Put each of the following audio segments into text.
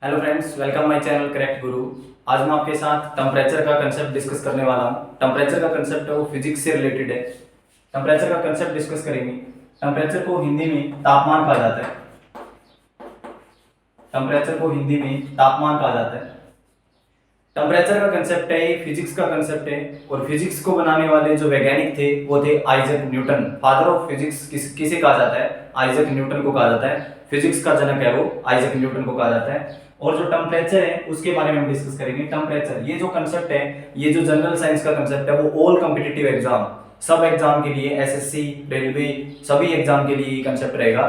Hello friends, welcome my channel correct गुरु। आज मैं आपके साथ टेम्परेचर का कंसेप्ट डिस्कस करने वाला हूँ। टेम्परेचर का कंसेप्ट है वो फिजिक्स से रिलेटेड है। टेम्परेचर का कंसेप्ट डिस्कस करेंगे। टेम्परेचर को हिंदी में तापमान कहा जाता है। टेम्परेचर को हिंदी में तापमान कहा जाता है। टेम्परेचर का कंसेप्ट है, फिजिक्स का कंसेप्ट है और फिजिक्स को बनाने वाले जो वैज्ञानिक थे वो थे Isaac Newton. Father of physics किसे कहा जाता है? आइजैक न्यूटन को कहा जाता है। फिजिक्स का जनक है वो आइजैक न्यूटन को कहा जाता है। और जो टेम्परेचर है उसके बारे में हम डिस्कस करेंगे। टेम्परेचर ये जो कंसेप्ट है, ये जो जनरल साइंस का कंसेप्ट है वो ऑल कॉम्पिटिटिव एग्जाम, सब एग्जाम के लिए, एसएससी, रेलवे, सभी एग्जाम के लिए ये कंसेप्ट रहेगा।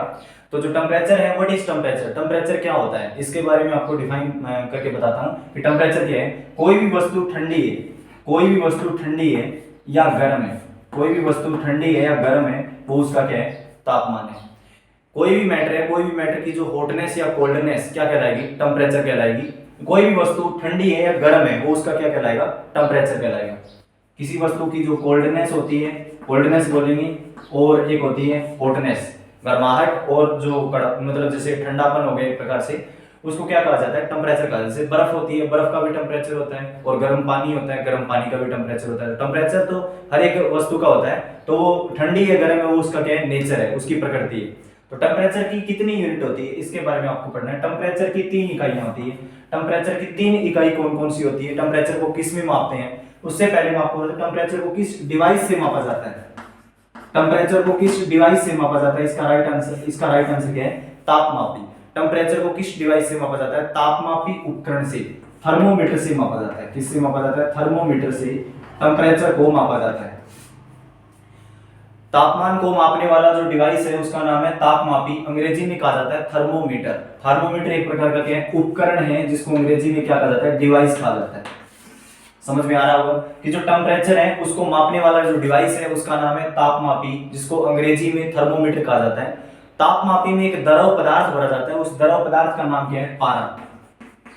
तो जो टेम्परेचर है, व्हाट इज टेम्परेचर? टेम्परेचर क्या होता है इसके बारे में आपको डिफाइन करके बताता हूँ कि टेम्परेचर क्या है। कोई भी वस्तु ठंडी है, कोई भी वस्तु ठंडी है या गर्म है, कोई भी वस्तु ठंडी है या गर्म है, वो उसका क्या है? तापमान है। कोई भी मैटर है, कोई भी मैटर की जो हॉटनेस या कोल्डनेस क्या कहलाएगी? टेम्परेचर कहलाएगी। कोई भी वस्तु ठंडी है या गर्म है, वो उसका क्या कहलाएगा? टेम्परेचर कहलाएगा। किसी वस्तु की जो कोल्डनेस होती है, कोल्डनेस बोलेंगे, और एक होती है हॉटनेस, गर्माहट, और जो मतलब जैसे ठंडापन हो गया एक प्रकार से, उसको क्या कहा जाता है? टेम्परेचर कहा जाता है। जैसे बर्फ होती है, बर्फ का भी टेम्परेचर होता है, और गर्म पानी होता है, गर्म पानी का भी टेम्परेचर होता है। टेम्परेचर तो हर एक वस्तु का होता है, तो वो ठंडी है गर्म है, वो उसका क्या है? नेचर है, उसकी प्रकृति है। तो टेम्परेचर की कितनी यूनिट होती है इसके बारे में आपको पढ़ना है। टेम्परेचर की 3 इकाइयां होती है। टेम्परेचर की 3 इकाई कौन कौन सी होती है? टेम्परेचर को किस में मापते हैं उससे पहले मैं आपको बता, टेम्परेचर को किस डिवाइस से मापा जाता है? टेम्परेचर को किस डिवाइस से मापा जाता है? इसका राइट आंसर क्या है? तापमापी। टेम्परेचर को किस डिवाइस से मापा जाता है? तापमापी उपकरण से, थर्मोमीटर से मापा जाता है। किससे मापा जाता है? थर्मोमीटर से टेम्परेचर को मापा जाता है। तापमान को मापने वाला जो डिवाइस है उसका नाम है तापमापी, अंग्रेजी में कहा जाता है थर्मोमीटर। थर्मोमीटर एक प्रकार का क्या है? उपकरण है, जिसको अंग्रेजी में क्या कहा जाता है? डिवाइस कहा जाता है। समझ में आ रहा होगा कि जो टेम्परेचर है उसको मापने वाला जो डिवाइस है उसका नाम है तापमापी, जिसको अंग्रेजी में थर्मोमीटर कहा जाता है। तापमापी में एक द्रव पदार्थ भरा जाता है, उस द्रव पदार्थ का नाम क्या है? पारा।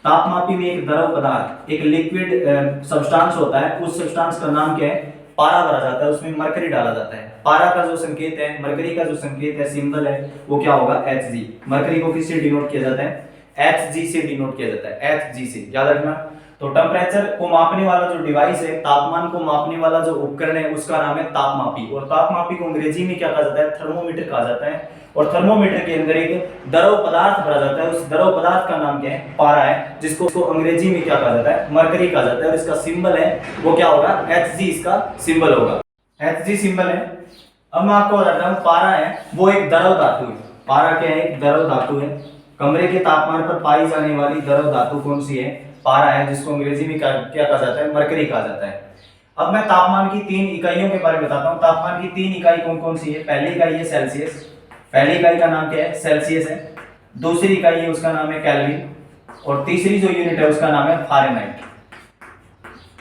तापमापी में एक द्रव पदार्थ, एक लिक्विड सब्सटेंस होता है, उस सब्सटेंस का नाम क्या है? पारा भरा जाता है, उसमें मरकरी डाला जाता है। पारा का जो संकेत है, मरकरी का जो संकेत है, सिंबल है, वो क्या होगा? Hg। मरकरी को किससे डिनोट किया जाता है? Hg से डिनोट किया जाता है, Hg से, याद रखना। तो टेम्परेचर को मापने वाला जो डिवाइस है, तापमान को मापने वाला जो उपकरण है, उसका नाम है तापमापी। और तापमापी को अंग्रेजी में क्या कहा जाता है? थर्मोमीटर कहा जाता है। और थर्मोमीटर के अंदर एक द्रव पदार्थ भरा जाता है, उस द्रव पदार्थ का नाम क्या है? पारा है, जिसको अंग्रेजी में क्या कहा जाता है? मरकरी कहा जाता है। और इसका सिंबल है वो क्या होगा? Hg इसका सिंबल होगा, Hg सिंबल है। अब मैं आपको बताता हूँ, पारा है वो एक द्रव धातु है। पारा क्या है? एक द्रव धातु है। कमरे के तापमान पर पाई जाने वाली द्रव धातु कौन सी है? पारा है, जिसको अंग्रेजी में क्या कहा जाता है? मरकरी कहा जाता है। अब मैं तापमान की 3 इकाइयों के बारे में बताता हूँ। तापमान की 3 इकाई कौन कौन सी है? पहली इकाई है सेल्सियस, पहली इकाई का नाम क्या है? सेल्सियस है। दूसरी इकाई है उसका नाम है केल्विन, और तीसरी जो यूनिट है उसका नाम है फारेनहाइट।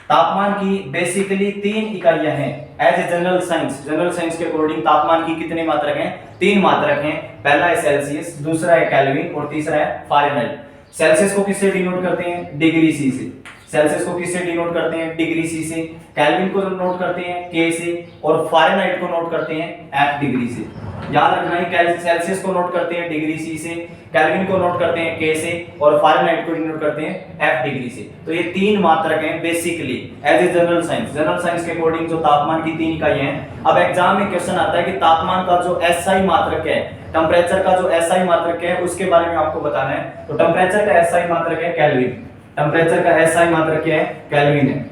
तापमान की बेसिकली 3 इकाइयां हैं एज ए जनरल साइंस के अकॉर्डिंग। तापमान की कितने मात्रक हैं? 3 मात्रक हैं। पहला है सेल्सियस, दूसरा है केल्विन, और तीसरा है फारेनहाइट। सेल्सियस को किससे डिनोट करते हैं? डिग्री सी से। सेल्सियस को किससे डिनोट करते हैं? डिग्री सी से। केल्विन को नोट करते हैं के से, और फारेनहाइट को नोट करते हैं एफ डिग्री से। याद रखना है, सेल्सियस को नोट करते हैं डिग्री सी से, केल्विन को नोट करते हैं के से, और फारेनहाइट को नोट करते हैं एफ डिग्री से। तो ये 3 मात्रक हैं basically as a general science के अकॉर्डिंग जो तापमान की 3 इकाइयां हैं। अब एग्जाम में क्वेश्चन आता है कि तापमान का जो एसआई मात्रक है, टेम्परेचर का जो एसआई मात्रक है, उसके बारे में आपको बताना है। तो टेम्परेचर का एसआई मात्रक है केल्विन। टेम्परेचर का एसआई मात्रक क्या है? केल्विन है।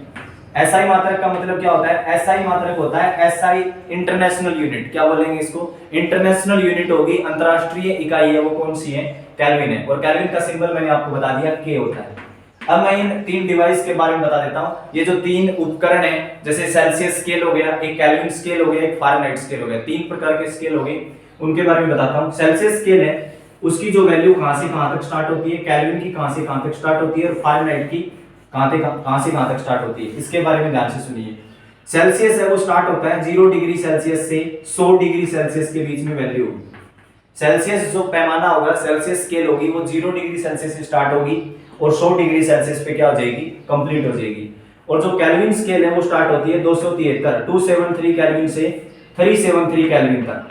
एसआई मात्रक का मतलब क्या होता है? एसआई मात्रक होता है एसआई इंटरनेशनल यूनिट। क्या बोलेंगे इसको? इंटरनेशनल यूनिट होगी, अंतरराष्ट्रीय इकाई है, वो कौन सी है? केल्विन है। और केल्विन का सिंबल मैंने आपको बता दिया, के होता है। अब मैं इन 3 डिवाइस के बारे में बता देता हूं। ये जो 3 उपकरण हैं, जैसे सेल्सियस स्केल हो गया, एक केल्विन स्केल हो गया, एक फारेनहाइट स्केल हो गया, 3 प्रकार के स्केल हो गए, उनके बारे में बताता हूं। सेल्सियस स्केल है, उसकी जो वैल्यू कहां से कहां तक स्टार्ट होती है, केल्विन की कहां से कहां तक स्टार्ट होती है, और फारेनहाइट की कहां से कहां तक स्टार्ट होती है, इसके बारे में ध्यान से सुनिए। सेल्सियस है वो स्टार्ट होता है 0 डिग्री सेल्सियस से 100 डिग्री सेल्सियस के बीच में वैल्यू होगी। सेल्सियस जो पैमाना होगा, सेल्सियस स्केल होगी, वो 0 डिग्री सेल्सियस से स्टार्ट होगी और 100 डिग्री सेल्सियस पे क्या हो जाएगी? कंप्लीट हो जाएगी। और जो केल्विन स्केल है वो स्टार्ट होती है 273 केल्विन से 373 केल्विन तक।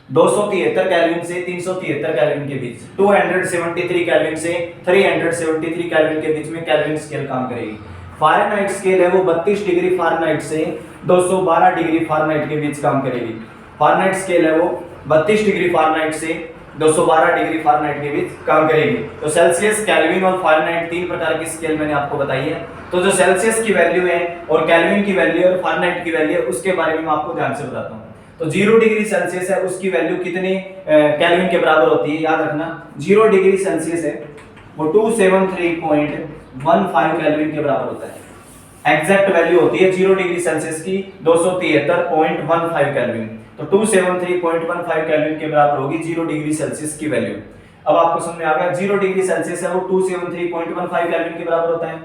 273 केल्विन से 373 केल्विन के बीच, 273 केल्विन से 373 केल्विन के बीच में केल्विन स्केल काम करेगी। फ़ारेनहाइट स्केल है वो 32 डिग्री फ़ारेनहाइट से 212 डिग्री फ़ारेनहाइट के बीच काम करेगी। फ़ारेनहाइट स्केल है वो 32 डिग्री फ़ारेनहाइट से 212 डिग्री फ़ारेनहाइट के बीच काम करेगी। तो सेल्सियस, केल्विन और फ़ारेनहाइट तीन प्रकार की स्केल मैंने आपको बताई है। तो जो सेल्सियस की वैल्यू है और केल्विन की वैल्यू और फ़ारेनहाइट की वैल्यू है उसके बारे में मैं आपको ध्यान से बताता हूँ। तो 0 डिग्री सेल्सियस है उसकी वैल्यू कितने केल्विन के बराबर होती है, याद रखना। 0 डिग्री सेल्सियस है वो 273.15 केल्विन के बराबर होता है। एग्जैक्ट वैल्यू होती है 0 डिग्री सेल्सियस की 273.15 केल्विन। तो 273.15 केल्विन के बराबर होगी 0 डिग्री सेल्सियस की वैल्यू। अब आपको समझ में आ गया, 0 डिग्री सेल्सियस है वो 273.15 केल्विन के बराबर होता है।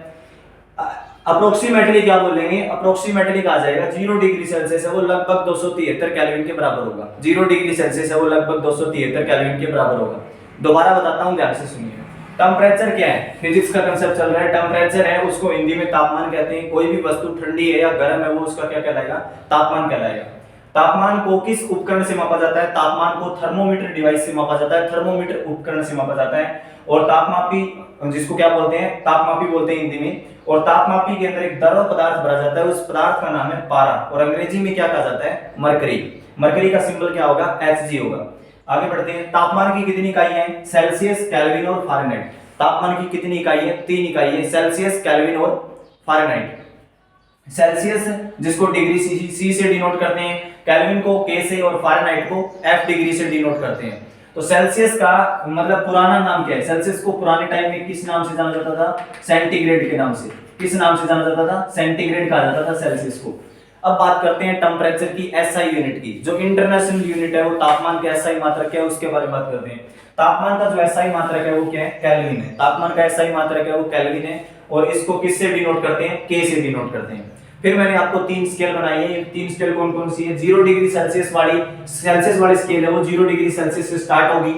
अप्रोक्सीमेटली क्या बोलेंगे, अप्रोक्सीमेटली कहा जाएगा 0 डिग्री सेल्सियस है वो लगभग 273 केल्विन के बराबर होगा। 0 डिग्री सेल्सियस है वो लगभग 273 केल्विन के बराबर होगा। दोबारा बताता हूं, ध्यान से सुनिए। टेम्परेचर क्या है, फिजिक्स का कंसेप्ट चल रहा है। टेम्परेचर है उसको हिंदी में तापमान कहते हैं। कोई भी वस्तु ठंडी है या गर्म है वो उसका क्या कहलाएगा, तापमान कहलाएगा। तापमान को किस उपकरण से मापा जाता है, तापमान को थर्मोमीटर डिवाइस से मापा जाता है, थर्मोमीटर उपकरण से मापा जाता है। और तापमापी, जिसको क्या बोलते हैं, तापमापी बोलते हैं हिंदी में। और तापमापी के अंदर एक द्रव पदार्थ भरा जाता है, उस पदार्थ का नाम है पारा, और अंग्रेजी में क्या कहा जाता है, मरकरी। मरकरी का सिंबल क्या होगा, Hg होगा। आगे बढ़ते हैं। तापमान की कितनी इकाई है, सेल्सियस, केल्विन और फ़ारेनहाइट। तापमान की कितनी इकाई है, तीन इकाई है, सेल्सियस, केल्विन और फ़ारेनहाइट। सेल्सियस जिसको डिग्री सी से डिनोट करते हैं, केल्विन को के से और फ़ारेनहाइट को एफ डिग्री से डिनोट करते हैं। तो सेल्सियस का मतलब पुराना नाम क्या है, सेल्सियस को पुराने टाइम में किस नाम से जाना जाता था, सेंटीग्रेड के नाम से। किस नाम से जाना जाता था, सेंटीग्रेड कहा जाता था सेल्सियस को। अब बात करते हैं टेम्परेचर की एसआई यूनिट की। जो इंटरनेशनल यूनिट है वो तापमान के एसआई मात्रक है, उसके बारे में बात करते हैं। तापमान का जो एसआई मात्रक है वो क्या है, केल्विन है। तापमान का एसआई मात्रक है वो केल्विन है, और इसको किससे डिनोट करते हैं, के से डिनोट करते हैं। फिर मैंने आपको तीन स्केल बनाई है। ये तीन स्केल कौन कौन सी है, 0 डिग्री सेल्सियस वाली स्केल है वो 0 डिग्री सेल्सियस से स्टार्ट होगी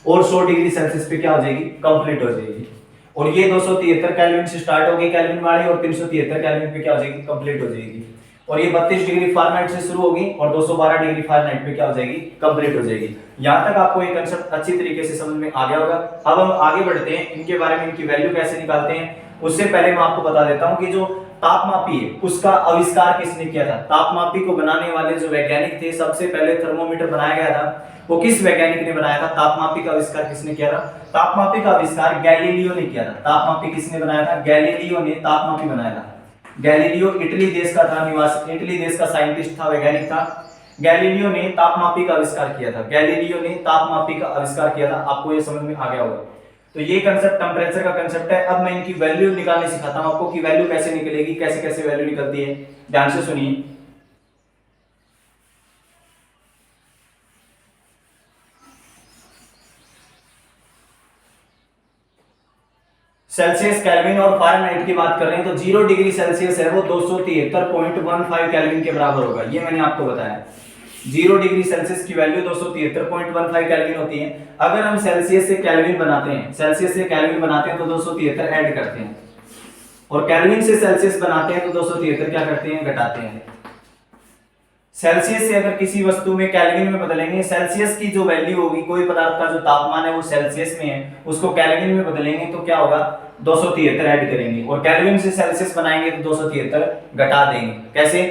और 100 डिग्री सेल्सियस पे क्या हो जाएगी, कंप्लीट हो जाएगी। और ये 273 केल्विन से स्टार्ट होगी केल्विन वाली, और 373 केल्विन पे क्या हो जाएगी, कंप्लीट हो जाएगी। और ये 32 डिग्री फ़ारेनहाइट से शुरू होगी और 212 डिग्री फ़ारेनहाइट पे क्या हो जाएगी, कंप्लीट हो जाएगी। यहां तक आपको ये कांसेप्ट अच्छी तरीके से समझ में आ गया होगा। अब हम आगे बढ़ते हैं, इनके बारे में, इनकी वैल्यू कैसे निकालते हैं। उससे पहले मैं आपको बता देता हूं कि जो तापमापी है उसका आविष्कार किसने किया था। तापमापी को बनाने वाले जो वैज्ञानिक थे, सबसे पहले थर्मोमीटर बनाया गया था, वो किस वैज्ञानिक ने बनाया था। तापमापी का आविष्कार किसने किया था, तापमापी का आविष्कार गैलीलियो ने किया था। तापमापी किसने बनाया था, गैलीलियो ने तापमापी बनाया था। गैलीलियो इटली देश का था निवासी, इटली देश का साइंटिस्ट था, वैज्ञानिक था। गैलीलियो ने तापमापी का आविष्कार किया था। गैलीलियो ने तापमापी का आविष्कार किया था। आपको ये समझ में आ गया होगा। तो ये कंसेप्ट टेम्परेचर का कंसेप्ट है। अब मैं इनकी वैल्यू निकालने सिखाता हूं आपको कि वैल्यू कैसे निकलेगी, कैसे कैसे वैल्यू निकलती है। ध्यान से सुनिए। सेल्सियस, केल्विन और फ़ारेनहाइट की बात कर रहे हैं तो 0 डिग्री सेल्सियस है वो 273.15 केल्विन के बराबर होगा। ये मैंने आपको बताया। 0 डिग्री सेल्सियस की वैल्यू 273.15 केल्विन होती है। अगर हम सेल्सियस से केल्विन बनाते हैं, सेल्सियस से केल्विन बनाते हैं तो 273 ऐड करते हैं, और केल्विन से सेल्सियस बनाते हैं तो 273 क्या करते हैं, घटाते हैं। सेल्सियस से अगर किसी वस्तु में केल्विन में बदलेंगे, सेल्सियस की जो वैल्यू होगी, कोई पदार्थ का जो तापमान है वो सेल्सियस में है, उसको केल्विन में बदलेंगे तो क्या होगा, 273 ऐड करेंगे, और केल्विन से सेल्सियस बनाएंगे तो 273 घटा देंगे। कैसे,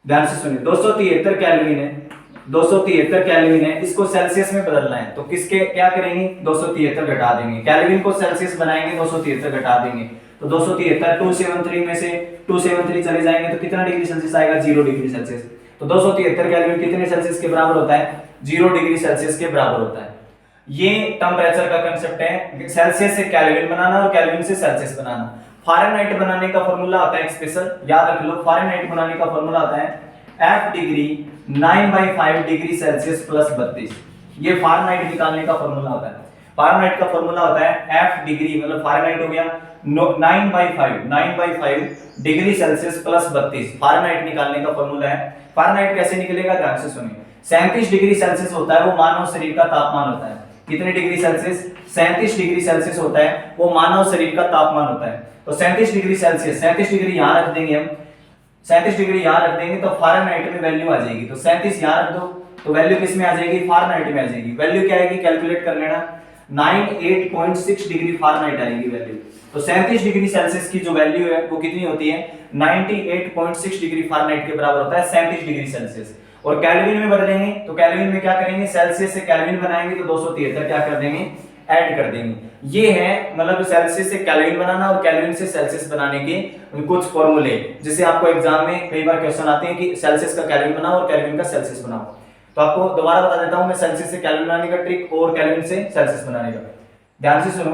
ध्यान से सुनिए। 273 केल्विन है, 273 केल्विन है, इसको सेल्सियस में बदलना है तो किसके क्या करेंगे, 273 घटा देंगे। केल्विन को सेल्सियस बनाएंगे, 273 घटा देंगे, तो 273 273 में से 273 चले जाएंगे तो कितना डिग्री सेल्सियस आएगा, 0 डिग्री सेल्सियस। तो 273 केल्विन कितने सेल्सियस के बराबर होता है, 0 डिग्री सेल्सियस के बराबर होता है। ये टेम्परेचर का कांसेप्ट है, सेल्सियस से केल्विन बनाना और केल्विन से सेल्सियस बनाना। फ़ारेनहाइट बनाने का फार्मूला आता है एक स्पेशल, याद रख लो। फ़ारेनहाइट बनाने का फार्मूला आता है F degree 9/5 degree Celsius plus 32। ये फ़ारेनहाइट निकालने का फार्मूला होता है। फ़ारेनहाइट का फार्मूला होता है F डिग्री, मतलब फ़ारेनहाइट हो गया 9/5 डिग्री सेल्सियस प्लस 32। फ़ारेनहाइट निकालने का फार्मूला है। फ़ारेनहाइट कैसे निकलेगा, ध्यान से सुनिए। 37 डिग्री सेल्सियस होता है वो मानव शरीर का तापमान होता है। कितने डिग्री सेल्सियस, 37 डिग्री सेल्सियस होता है वो मानव शरीर का तापमान होता है। तो 37 डिग्री सेल्सियस, 37 डिग्री यहां रख देंगे हम, 37 डिग्री यहां रख देंगे तो फ़ारेनहाइट में वैल्यू आ जाएगी। तो 37 यहां रख दो तो वैल्यू किस में आ जाएगी, फारेनहाइट में आ जाएगी। वैल्यू क्या आएगी, कैलकुलेट कर लेना, 98.6 डिग्री फारेनहाइट आएगी वैल्यू। तो 37 डिग्री सेल्सियस की जो वैल्यू है वो कितनी होती है, 98.6 डिग्री फारेनहाइट के बराबर होता है 37 डिग्री सेल्सियस। और केल्विन में बदलेंगे तो केल्विन में क्या करेंगे, सेल्सियस से केल्विन बनाएंगे तो 273 क्या कर देंगे, ऐड कर देंगे। ये है मतलब सेल्सियस से केल्विन बनाना और केल्विन से सेल्सियस बनाने के कुछ फॉर्मूले, जिसे आपको एग्जाम में कई बार क्वेश्चन आते हैं कि सेल्सियस का केल्विन बनाओ और केल्विन का सेल्सियस बनाओ। तो आपको दोबारा बता देता हूं मैं सेल्सियस से केल्विन बनाने का ट्रिक और केल्विन से सेल्सियस बनाने का। ध्यान से सुनो,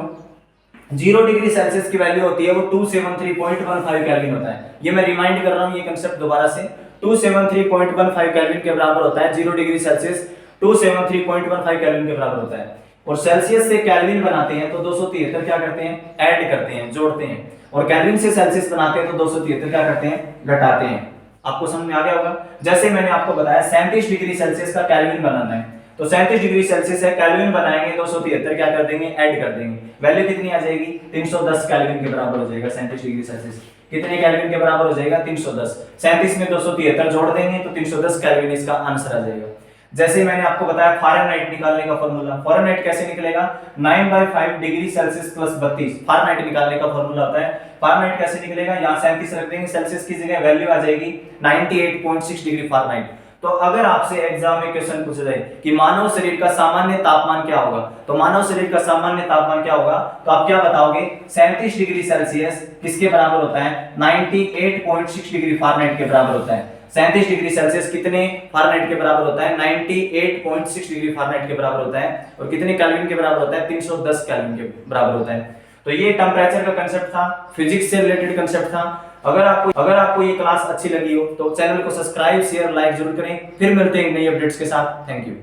0 डिग्री सेल्सियस की वैल्यू होती है वो 273.15 केल्विन होता है। ये मैं रिमाइंड कर रहा हूं ये कांसेप्ट दोबारा से, 273.15 केल्विन के बराबर होता है 0 डिग्री सेल्सियस, 273.15 केल्विन के बराबर होता है। और सेल्सियस से केल्विन बनाते हैं तो 273 क्या करते हैं, ऐड करते हैं, जोड़ते हैं। और केल्विन से सेल्सियस बनाते हैं तो 273 क्या करते हैं, घटाते हैं। आपको समझ में आ गया होगा। जैसे मैंने आपको बताया 37 डिग्री सेल्सियस का केल्विन बनाना है, तो 37 डिग्री सेल्सियस है, केल्विन बनाएंगे 273 क्या कर देंगे, ऐड कर देंगे। वैल्यू कितनी आ जाएगी, 310 केल्विन के बराबर हो जाएगा। 37 डिग्री सेल्सियस कितने केल्विन के बराबर हो जाएगा, 310। 37 में 273 जोड़ देंगे तो 310 केल्विन इसका आंसर आ जाएगा। जैसे मैंने आपको बताया फारेनहाइट निकालने का फॉर्मूला, फारेनहाइट कैसे निकलेगा, 9/5 डिग्री सेल्सियस प्लस 32 फारेनहाइट निकालने का फॉर्मूला होता है। फारेनहाइट कैसे निकलेगा, यहाँ 37 रख देंगे, सेल्सियस की जगह वैल्यू आ जाएगी 98.6 डिग्री फारेनहाइट। तो अगर आपसे एग्जाम में क्वेश्चन पूछा जाए कि मानव शरीर का सामान्य तापमान क्या होगा, तो मानव शरीर का सामान्य तापमान क्या होगा, तो आप क्या बताओगे, 37 डिग्री सेल्सियस किसके बराबर होता है, 98.6 डिग्री फारेनहाइट के बराबर होता है। 37 डिग्री सेल्सियस कितने फारेनहाइट के बराबर होता है, 98.6 डिग्री फारेनहाइट के बराबर होता है। और कितने केल्विन के बराबर होता है, 310 केल्विन के बराबर होता है। तो ये टेम्परेचर का कांसेप्ट था, फिजिक्स से रिलेटेड कांसेप्ट था। अगर आपको ये क्लास अच्छी लगी हो तो चैनल को सब्सक्राइब, शेयर, लाइक जरूर करें। फिर मिलते हैं नई अपडेट्स के साथ। Thank you.